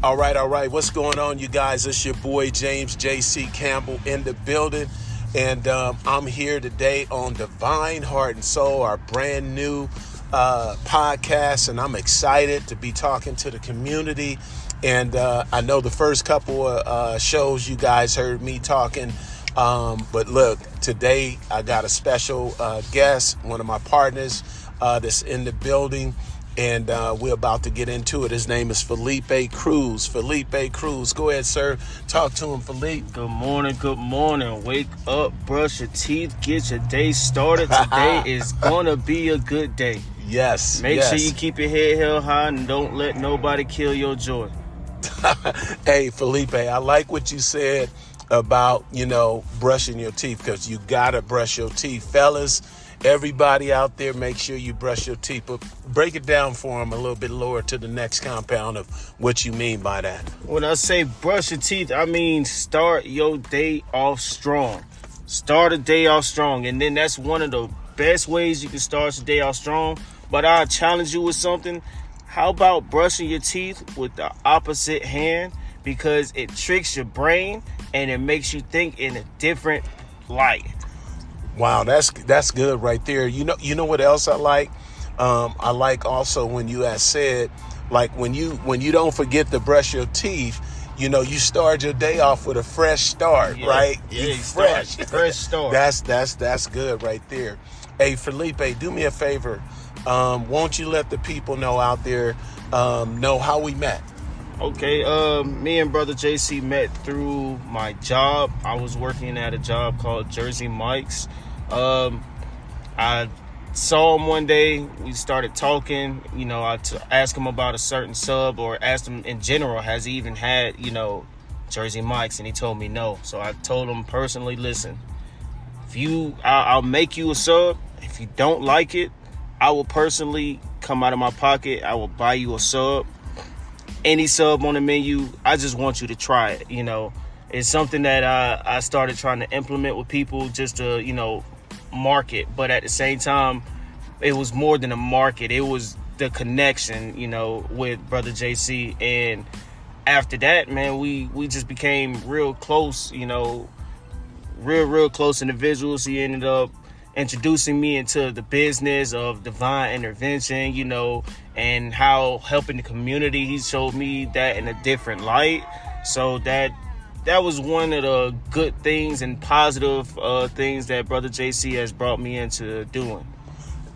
All right. What's going on, you guys? It's your boy, James J.C. Campbell in the building. And I'm here today on DVINE Heart and Soul, our brand new podcast. And I'm excited to be talking to the community. And I know the first couple of shows you guys heard me talking. But look, today I got a special guest, one of my partners that's in the building. And we're about to get into it. His name is Felipe Cruz. Felipe Cruz. Go ahead, sir. Talk to him, Felipe. Good morning. Wake up, brush your teeth, get your day started. Today is going to be a good day. Yes. Make sure you keep your head held high and don't let nobody kill your joy. Hey, Felipe, I like what you said about, brushing your teeth, because you got to brush your teeth. Fellas, everybody out there, make sure you brush your teeth. But break it down for them a little bit lower to the next compound of what you mean by that. When I say brush your teeth, I mean start your day off strong. Start a day off strong. And then that's one of the best ways you can start your day off strong. But I'll challenge you with something. How about brushing your teeth with the opposite hand? Because it tricks your brain and it makes you think in a different light. Wow, that's good right there. You know what else I like? I like also when you had said, like when you don't forget to brush your teeth, you start your day off with a fresh start, right? Yeah, you fresh start. That's good right there. Hey, Felipe, do me a favor. Won't you let the people know out there know how we met? Okay, me and Brother JC met through my job. I was working at a job called Jersey Mike's. I saw him one day. We started talking. I asked him about a certain sub, or asked him in general, has he even had, Jersey Mike's? And he told me no. So I told him personally, listen, I'll make you a sub. If you don't like it, I will personally come out of my pocket. I will buy you a sub. Any sub on the menu, I just want you to try it. It's something that I started trying to implement with people just to, market. But at the same time, it was more than a market. It was the connection, with Brother JC. And after that, man, we just became real close, real close individuals. He ended up introducing me into the business of divine intervention, and how helping the community. He showed me that in a different light. So that was one of the good things and positive things that Brother JC has brought me into doing.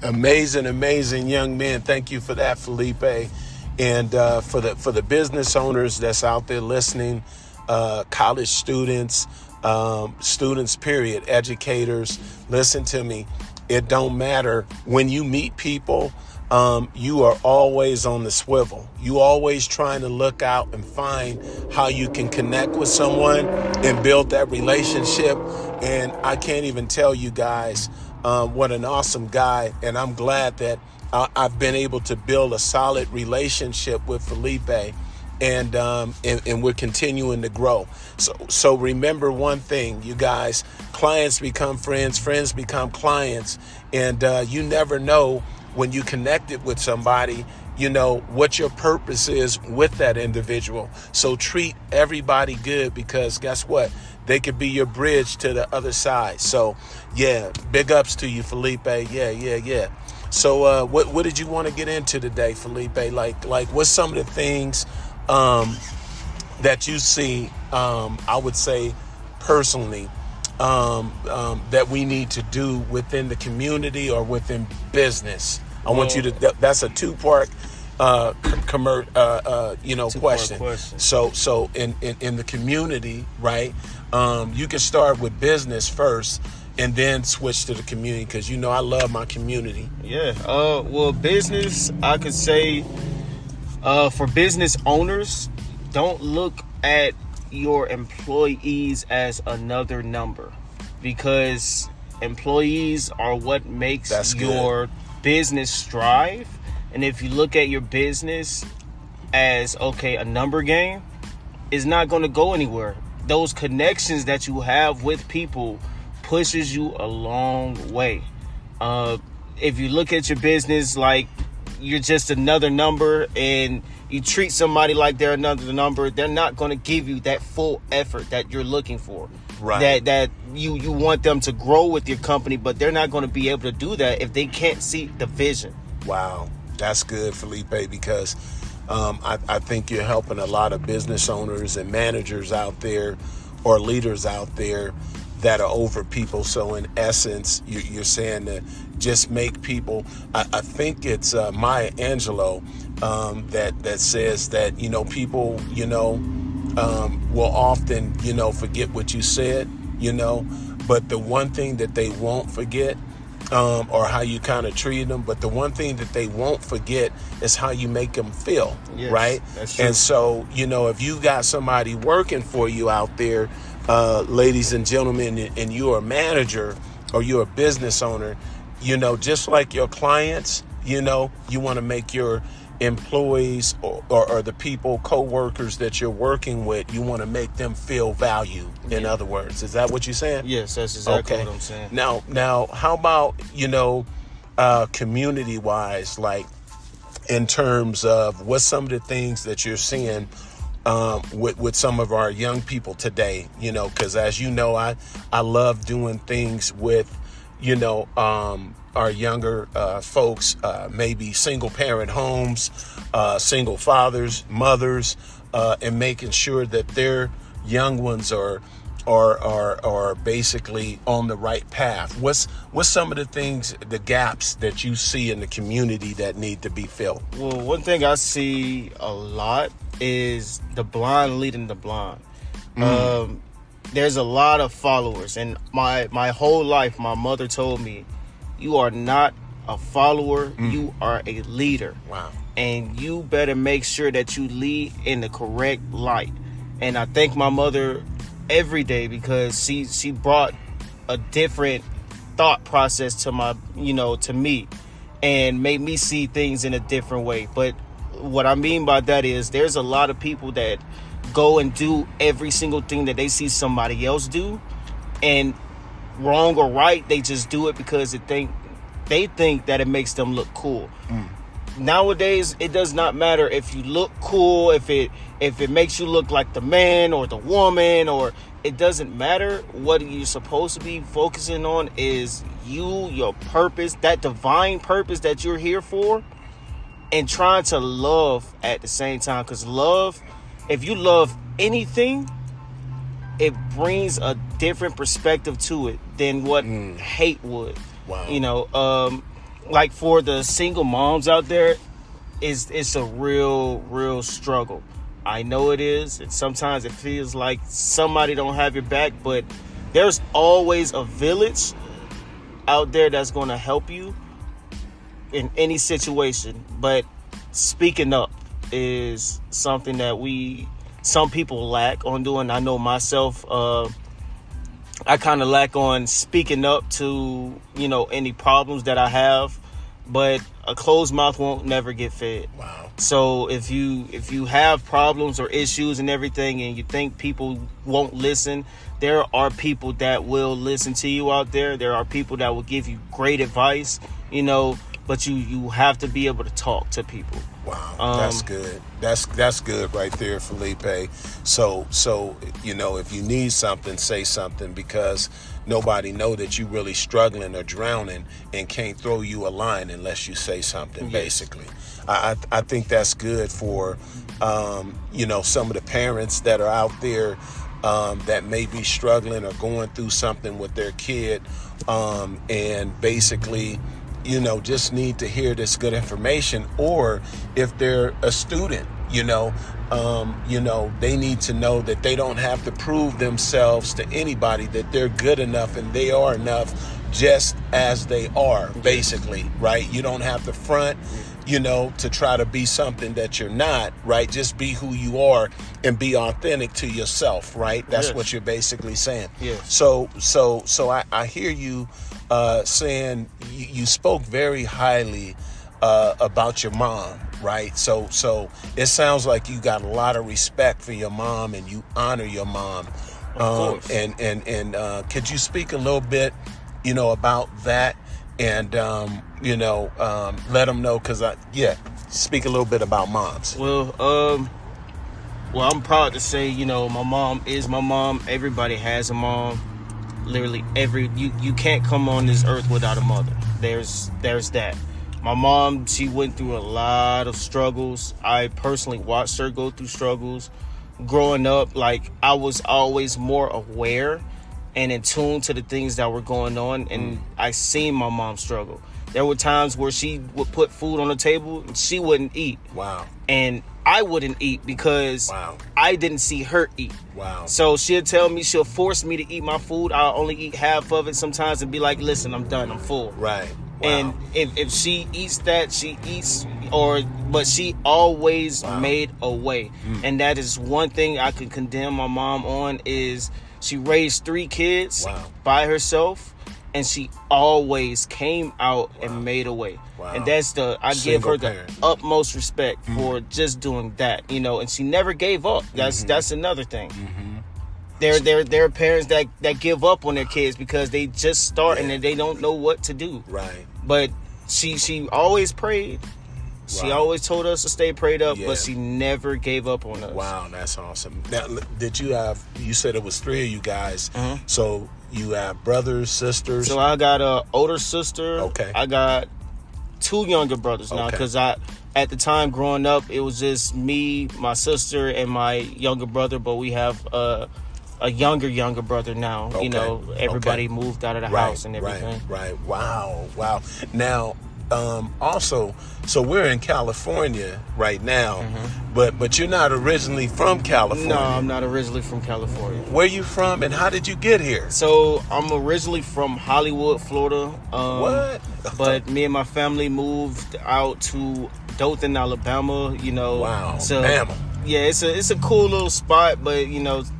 Amazing young man. Thank you for that, Felipe. And for the business owners that's out there listening, college students, period, educators, listen to me. It don't matter. When you meet people, you are always on the swivel. You always trying to look out and find how you can connect with someone and build that relationship. And I can't even tell you guys what an awesome guy. And I'm glad that I've been able to build a solid relationship with Felipe. And we're continuing to grow. So remember one thing, you guys: clients become friends, friends become clients, and you never know when you connected with somebody, what your purpose is with that individual. So treat everybody good, because guess what? They could be your bridge to the other side. So yeah, big ups to you, Felipe. Yeah. So what did you want to get into today, Felipe? Like what's some of the things that you see, I would say personally, that we need to do within the community or within business? I want you to, that's a two-part, question. So in the community, right? You can start with business first and then switch to the community, because I love my community. Yeah. Well, business, I could say, for business owners, don't look at your employees as another number, because employees are what makes your business strive. And if you look at your business as, a number game, it's not going to go anywhere. Those connections that you have with people pushes you a long way. If you look at your business like you're just another number, and you treat somebody like they're another number, they're not going to give you that full effort that you're looking for. Right. That you want them to grow with your company, but they're not going to be able to do that if they can't see the vision. Wow, that's good, Felipe, because I think you're helping a lot of business owners and managers out there, or leaders out there that are over people. So in essence, you're saying to just make people, I think it's Maya Angelou that says that, people, will often, forget what you said, but the one thing that they won't forget, or how you kind of treat them, but the one thing that they won't forget is how you make them feel. Yes, right? That's true. And so, if you got somebody working for you out there, ladies and gentlemen, and you're a manager or you're a business owner, just like your clients, you want to make your employees or the people, co-workers that you're working with, you want to make them feel valued. In other words, is that what you're saying? Yes, that's exactly what I'm saying. Now, how about, community wise, like in terms of what's some of the things that you're seeing with some of our young people today, because as you know, I love doing things with, our younger folks, maybe single parent homes, single fathers, mothers, and making sure that their young ones are basically on the right path. What's some of the things, the gaps that you see in the community that need to be filled? Well, one thing I see a lot is the blind leading the blind. There's a lot of followers, and my whole life, my mother told me, you are not a follower, you are a leader. Wow. And you better make sure that you lead in the correct light. And I thank my mother every day, because she brought a different thought process to to me, and made me see things in a different way. But what I mean by that is there's a lot of people that go and do every single thing that they see somebody else do, and wrong or right, they just do it because they think that it makes them look cool. Nowadays, it does not matter if you look cool, if it makes you look like the man or the woman, or it doesn't matter. What you're supposed to be focusing on is you, your purpose, that divine purpose that you're here for, and trying to love at the same time. Because love, if you love anything, it brings a different perspective to it than what hate would. Wow. Like for the single moms out there, it's a real struggle. I know it is, and sometimes it feels like somebody don't have your back, but there's always a village out there that's going to help you in any situation. But speaking up is something that some people lack on doing. I know myself, I kind of lack on speaking up to, any problems that I have, but a closed mouth won't never get fed. Wow. So if you have problems or issues and everything, and you think people won't listen, there are people that will listen to you out there. There are people that will give you great advice, but you have to be able to talk to people. Wow, that's good. That's good right there, Felipe. So if you need something, say something, because nobody know that you really struggling or drowning and can't throw you a line unless you say something. Yes. Basically, I think that's good for some of the parents that are out there that may be struggling or going through something with their kid, and basically, just need to hear this good information. Or if they're a student, they need to know that they don't have to prove themselves to anybody, that they're good enough and they are enough just as they are, basically, right? You don't have to front, to try to be something that you're not, right? Just be who you are and be authentic to yourself, right? That's what you're basically saying. Yeah. So I hear you saying you spoke very highly about your mom, right? So it sounds like you got a lot of respect for your mom and you honor your mom. Of course. And could you speak a little bit, about that and let them know, because speak a little bit about moms. Well, I'm proud to say, my mom is my mom. Everybody has a mom. Literally you can't come on this earth without a mother. There's that. My mom, she went through a lot of struggles. I personally watched her go through struggles. Growing up, like, I was always more aware and in tune to the things that were going on, and I seen my mom struggle. There were times where she would put food on the table and she wouldn't eat. Wow. And I wouldn't eat because I didn't see her eat. Wow. So she'll force me to eat my food. I'll only eat half of it sometimes and be like, listen, I'm done, I'm full. Right. Wow. And if she eats that, she eats, but she always made a way. And that is one thing I could condemn my mom on, is she raised 3 kids by herself, and she always came out and made a way. Wow. And that's I give her the utmost respect for just doing that, and she never gave up. That's another thing. There are parents that give up on their kids because they just start and they don't know what to do. Right. But she always prayed. She always told us to stay prayed up, but she never gave up on us. Wow, that's awesome. Now, you said it was 3 of you guys. So you have brothers, sisters? So I got an older sister. Okay. I got 2 younger brothers now, because at the time growing up, it was just me, my sister, and my younger brother, but we have a younger brother now. Everybody moved out of the house and everything. Right. Wow. Now, also, so we're in California right now, but you're not originally from California. No, I'm not originally from California. Where you from, and how did you get here? So I'm originally from Hollywood, Florida. What? But me and my family moved out to Dothan, Alabama. Wow. So, Bama. Yeah, it's a cool little spot, but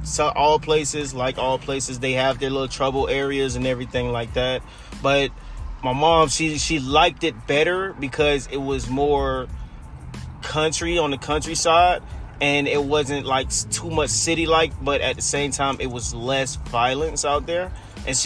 so all places, they have their little trouble areas and everything like that. But my mom, she liked it better because it was more country, on the countryside, and it wasn't like too much city-like, but at the same time it was less violence out there. And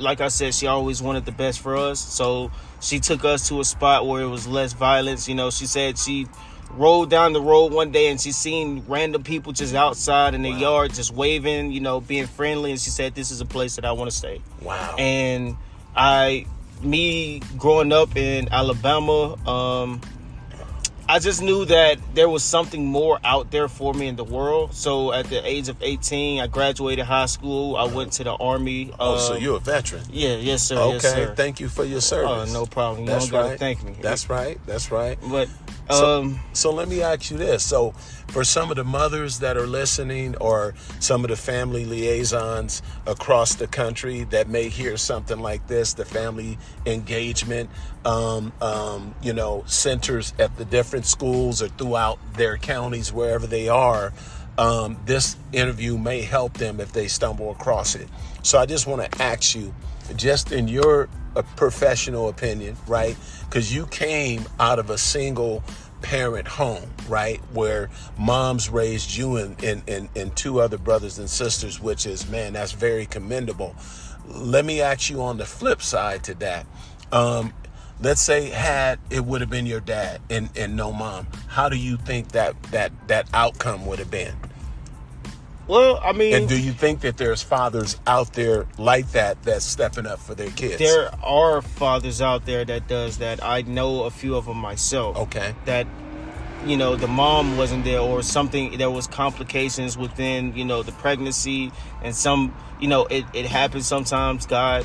like I said, she always wanted the best for us, so she took us to a spot where it was less violence. She said she rode down the road one day and she seen random people just outside in the yard just waving, being friendly, and she said, this is a place that I want to stay. Wow. And me growing up in Alabama, I just knew that there was something more out there for me in the world. So at the age of 18, I graduated high school. I went to the Army. So you're a veteran? Yeah, yes, sir. Okay, yes, sir. Thank you for your service. No problem. You don't gotta thank me. That's right. But so let me ask you this. So for some of the mothers that are listening, or some of the family liaisons across the country that may hear something like this, the family engagement centers at the different schools or throughout their counties, wherever they are, this interview may help them if they stumble across it. So I just want to ask you, just in your professional opinion, right? Because you came out of a single parent home, right, where moms raised you and 2 other brothers and sisters, which is, man, that's very commendable. Let me ask you on the flip side to that. Let's say it would have been your dad and no mom. How do you think that outcome would have been? Well, I mean... And do you think that there's fathers out there like that's stepping up for their kids? There are fathers out there that does that. I know a few of them myself. Okay. That, the mom wasn't there, or something, there was complications within, the pregnancy, and some, it happens sometimes. God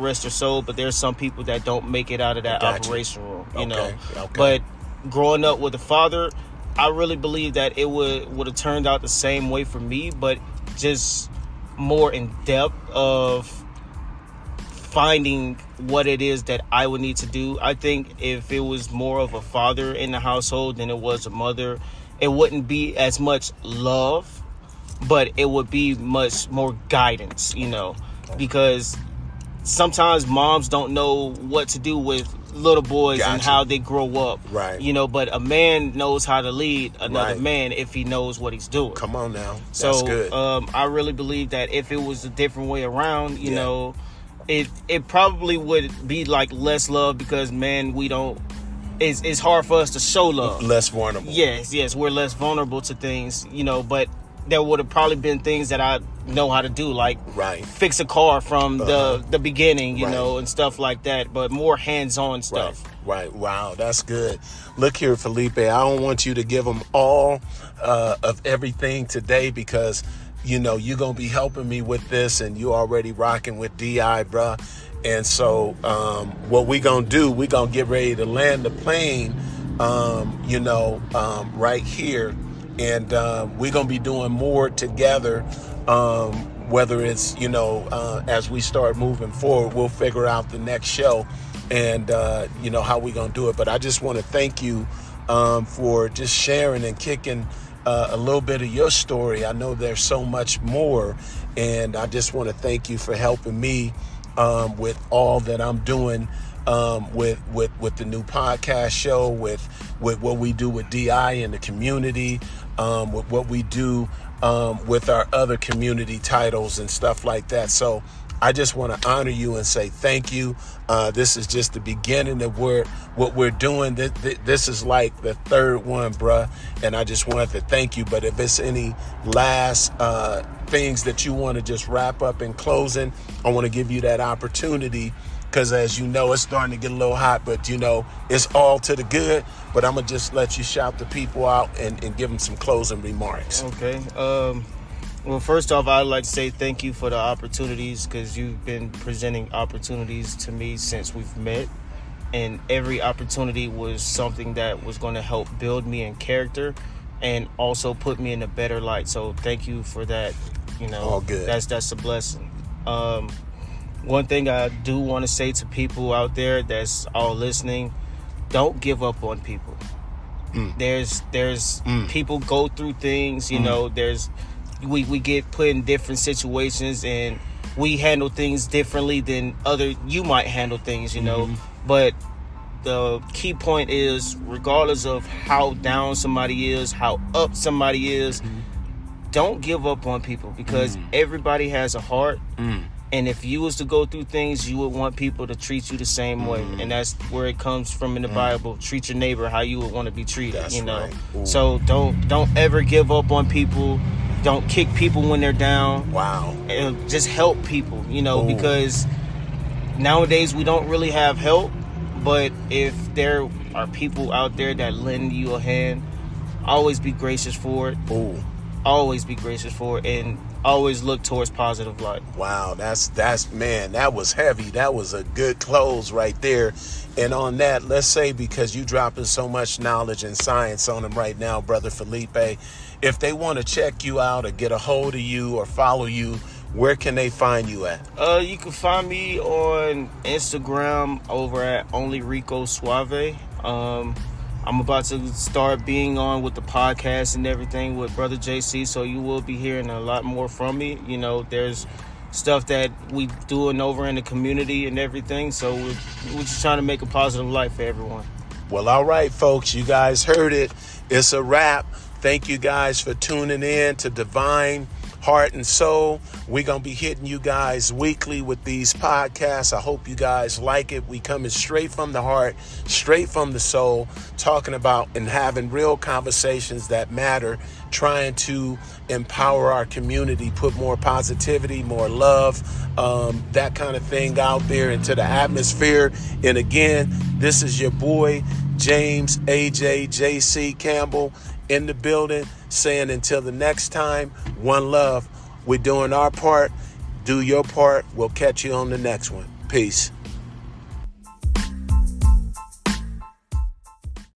rest her soul, but there's some people that don't make it out of that operation room, Okay. But growing up with a father, I really believe that it would have turned out the same way for me, but just more in depth of finding what it is that I would need to do. I think if it was more of a father in the household than it was a mother, it wouldn't be as much love, but it would be much more guidance, because sometimes moms don't know what to do with little boys and how they grow up. Right. But a man knows how to lead another man if he knows what he's doing. Come on now. That's good. I really believe that if it was a different way around, it probably would be like less love because, man, we don't. It's hard for us to show love. Less vulnerable. Yes, we're less vulnerable to things, but there would have probably been things that I know how to do, like fix a car from the beginning, you know, and stuff like that, but more hands-on stuff. Right. Wow, that's good. Look here, Felipe, I don't want you to give them all of everything today because, you're going to be helping me with this and you already rocking with DI, bruh. And so what we going to do, we going to get ready to land the plane, right here. And we're going to be doing more together, whether it's, as we start moving forward, we'll figure out the next show and, how we going to do it. But I just want to thank you for just sharing and kicking a little bit of your story. I know there's so much more. And I just want to thank you for helping me with all that I'm doing with the new podcast show, with what we do with DI in the community, with what we do with our other community titles and stuff like that. So I just want to honor you and say thank you. This is just the beginning of what we're doing. This is like the third one, bruh. And I just wanted to thank you. But if it's any last things that you want to just wrap up in closing, I want to give you that opportunity. Because as you know, it's starting to get a little hot, but it's all to the good. But I'm going to just let you shout the people out and give them some closing remarks. Okay. Well, first off, I'd like to say thank you for the opportunities because you've been presenting opportunities to me since we've met. And every opportunity was something that was going to help build me in character and also put me in a better light. So thank you for that. All good. That's a blessing. One thing I do want to say to people out there that's all listening, don't give up on people. There's people go through things, there's we get put in different situations and we handle things differently than you might handle things, but the key point is regardless of how down somebody is, how up somebody is, don't give up on people because everybody has a heart. And if you was to go through things, you would want people to treat you the same way. And that's where it comes from in the Bible. Treat your neighbor how you would want to be treated, that's right. So don't ever give up on people. Don't kick people when they're down. Wow. And just help people, because nowadays we don't really have help. But if there are people out there that lend you a hand, always be gracious for it. Always be gracious for it. And always look towards positive light. Wow, that's man, that was heavy. That was a good close right there. And on that, let's say because you dropping so much knowledge and science on them right now, Brother Felipe, if they want to check you out or get a hold of you or follow you, where can they find you at? You can find me on Instagram over at Only Rico Suave. I'm about to start being on with the podcast and everything with Brother JC, so you will be hearing a lot more from me. There's stuff that we doing over in the community and everything, so we're just trying to make a positive life for everyone. Well, all right, folks, you guys heard it. It's a wrap. Thank you guys for tuning in to DVINE Heart and Soul. We're going to be hitting you guys weekly with these podcasts. I hope you guys like it. We coming straight from the heart, straight from the soul, talking about and having real conversations that matter, trying to empower our community, put more positivity, more love, that kind of thing out there into the atmosphere. And again, this is your boy, James AJ JC Campbell, in the building, saying until the next time, one love. We're doing our part. Do your part. We'll catch you on the next one. Peace.